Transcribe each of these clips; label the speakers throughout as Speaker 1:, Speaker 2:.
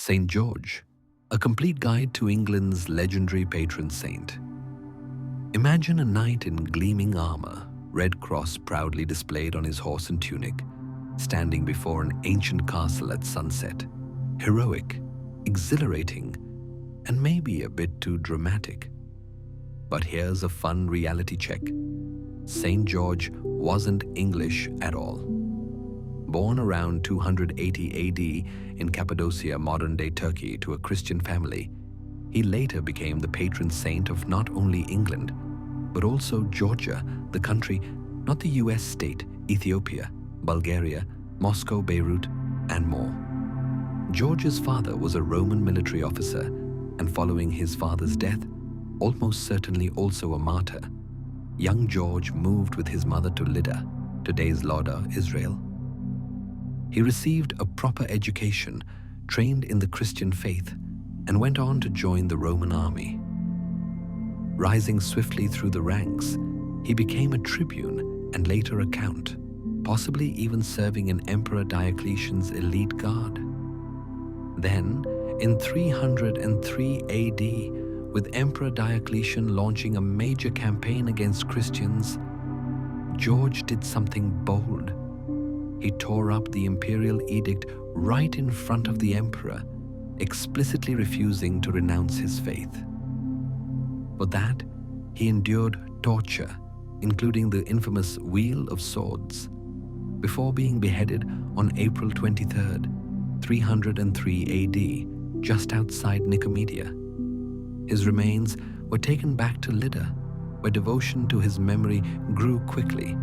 Speaker 1: St. George, a complete guide to England's legendary patron saint. Imagine a knight in gleaming armor, red cross proudly displayed on his horse and tunic, standing before an ancient castle at sunset. Heroic, exhilarating, and maybe a bit too dramatic. But here's a fun reality check. St. George wasn't English at all. Born around 280 AD in Cappadocia, modern-day Turkey, to a Christian family, he later became the patron saint of not only England, but also Georgia, the country, not the US state, Ethiopia, Bulgaria, Moscow, Beirut, and more. George's father was a Roman military officer, and following his father's death, almost certainly also a martyr, young George moved with his mother to Lydda, today's Lauda, Israel. He received a proper education, trained in the Christian faith, and went on to join the Roman army. Rising swiftly through the ranks, he became a tribune and later a count, possibly even serving in Emperor Diocletian's elite guard. Then, in 303 AD, with Emperor Diocletian launching a major campaign against Christians, George did something bold. He tore up the imperial edict right in front of the emperor, explicitly refusing to renounce his faith. For that, he endured torture, including the infamous Wheel of Swords, before being beheaded on April 23rd, 303 AD, just outside Nicomedia. His remains were taken back to Lydda, where devotion to his memory grew quickly,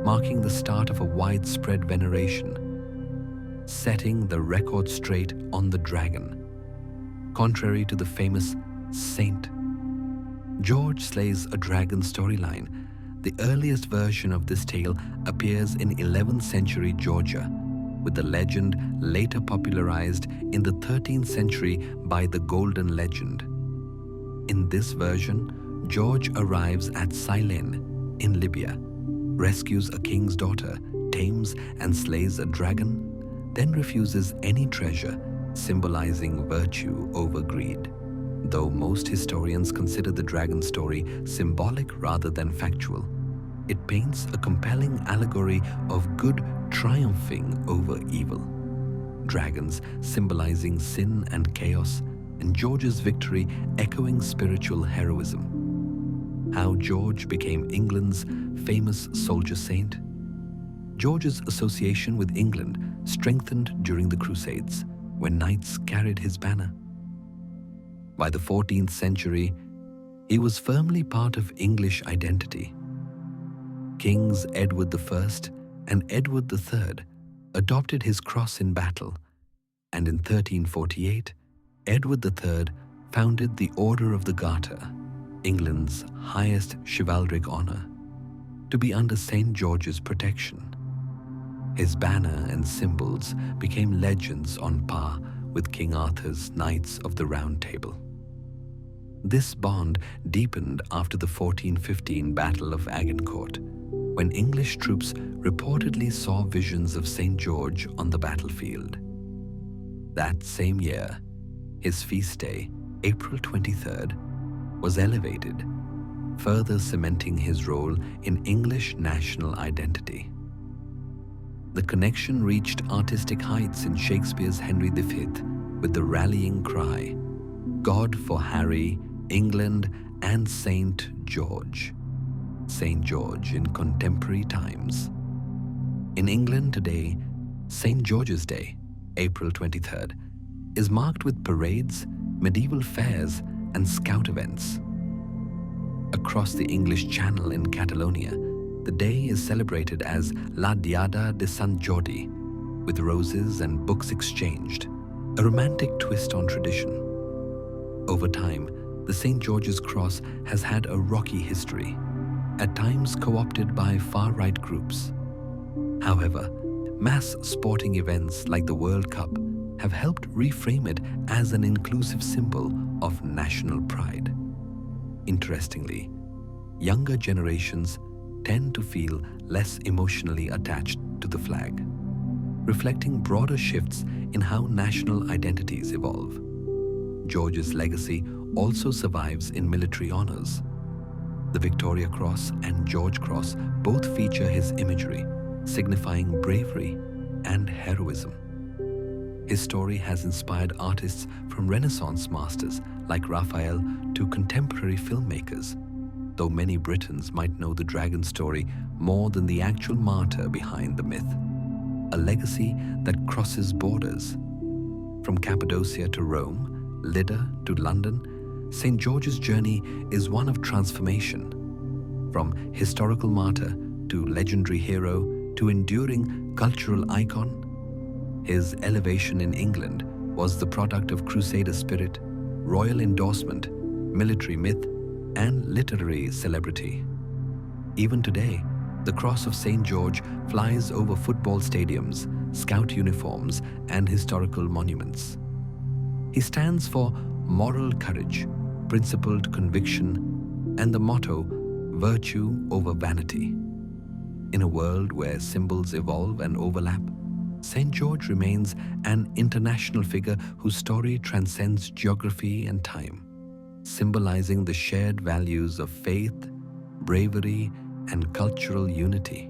Speaker 1: marking the start of a widespread veneration, setting the record straight on the dragon. Contrary to the famous Saint George slays a dragon storyline, the earliest version of this tale appears in 11th century Georgia, with the legend later popularized in the 13th century by the Golden Legend. In this version, George arrives at Cyllene in Libya, rescues a king's daughter, tames and slays a dragon, then refuses any treasure, symbolizing virtue over greed. Though most historians consider the dragon story symbolic rather than factual, it paints a compelling allegory of good triumphing over evil. Dragons symbolizing sin and chaos, and George's victory echoing spiritual heroism. How George became England's famous soldier saint? George's association with England strengthened during the Crusades, when knights carried his banner. By the 14th century, he was firmly part of English identity. Kings Edward I and Edward III adopted his cross in battle, and in 1348, Edward III founded the Order of the Garter, England's highest chivalric honor, to be under St. George's protection. His banner and symbols became legends on par with King Arthur's Knights of the Round Table. This bond deepened after the 1415 Battle of Agincourt, when English troops reportedly saw visions of St. George on the battlefield. That same year, his feast day, April 23rd, was elevated, further cementing his role in English national identity. The connection reached artistic heights in Shakespeare's Henry V with the rallying cry, "God for Harry, England, and St. George." St. George in contemporary times. In England today, St. George's Day, April 23rd, is marked with parades, medieval fairs, and scout events. Across the English Channel in Catalonia, the day is celebrated as La Diada de Sant Jordi, with roses and books exchanged, a romantic twist on tradition. Over time, the St. George's Cross has had a rocky history, at times co-opted by far-right groups. However, mass sporting events like the World Cup have helped reframe it as an inclusive symbol of national pride. Interestingly, younger generations tend to feel less emotionally attached to the flag. reflecting broader shifts in how national identities evolve. George's legacy also survives in military honors. The Victoria Cross and George Cross both feature his imagery, signifying bravery and heroism. His story has inspired artists from Renaissance masters like Raphael to contemporary filmmakers, though many Britons might know the dragon story more than the actual martyr behind the myth. A legacy that crosses borders. From Cappadocia to Rome, Lydda to London, St. George's journey is one of transformation. From historical martyr to legendary hero to enduring cultural icon, his elevation in England was the product of Crusader spirit, royal endorsement, military myth, and literary celebrity. Even today, the Cross of St. George flies over football stadiums, scout uniforms, and historical monuments. He stands for moral courage, principled conviction, and the motto, virtue over vanity. In a world where symbols evolve and overlap, St. George remains an international figure whose story transcends geography and time, symbolizing the shared values of faith, bravery, and cultural unity.